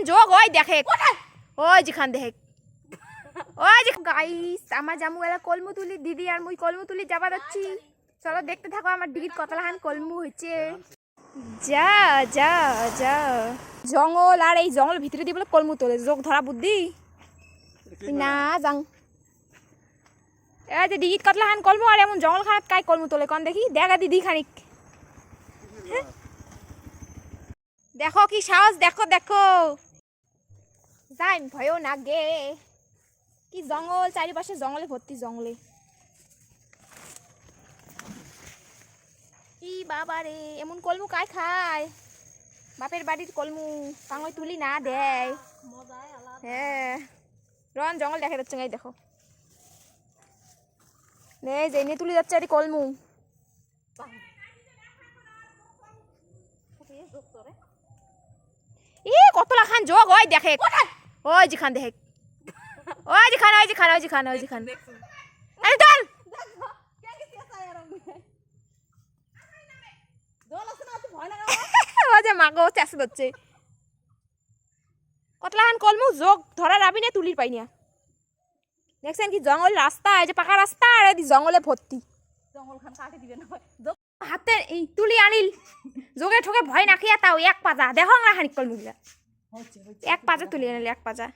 খান যোগ ওই দেখে ওই যেখান দেখে ওই যে গাইস আমার জামু এলা কলমু তুলি দিদি আর মুই কলমু তুলি যাবা যাচ্ছি চলো দেখতে থাকো আমার দিদির কতলাহান কলমু হয়েছে যা যা যা জঙ্গল আর এই জঙ্গল ভিতরে দিয়ে বলে কলমু তোলে যোগ ধরা বুদ্ধি না যাং এই যে দিদির কতলাহান কলমু আর এমন জঙ্গল খারাপ কাই কলমু তোলে কোন দেখি দেখা দিদি খানিক দেখো কি সাহস দেখো দেখো যাই ভয়ও না গে কি জঙ্গল চারিপাশে জঙ্গলে ভর্তি জঙ্গলে কি বাবা রে এমন কলমু কাই খায় বাপের বাড়ির কলমু পাঙ্গই তুলি না দেয় হ্যাঁ রন জঙ্গল দেখা যাচ্ছে এই দেখো নে জেনে তুলি যাচ্ছে আর কলমু ই কত লাখান যোগ ওই দেখে ওই যেখান দেখে ওই যেখানে ওই যেখানে ওই যেখানে ওই যেখানে এই দল ওই মাগো চেষ্টা করছে কতলাহান কলমু যোগ ধরা যাবি না তুলির পাই না দেখছেন কি জঙ্গল রাস্তা এই যে পাকা রাস্তা আর এই জঙ্গলে ভর্তি জঙ্গল খান কাটে দিবে না হাতে এই তুলি আনিল যোগে ঠোকে ভয় না খেয়া তাও এক পাজা দেখো না খানিক কলমুগুলা এক পাজা তুলি আনিল এক পাজা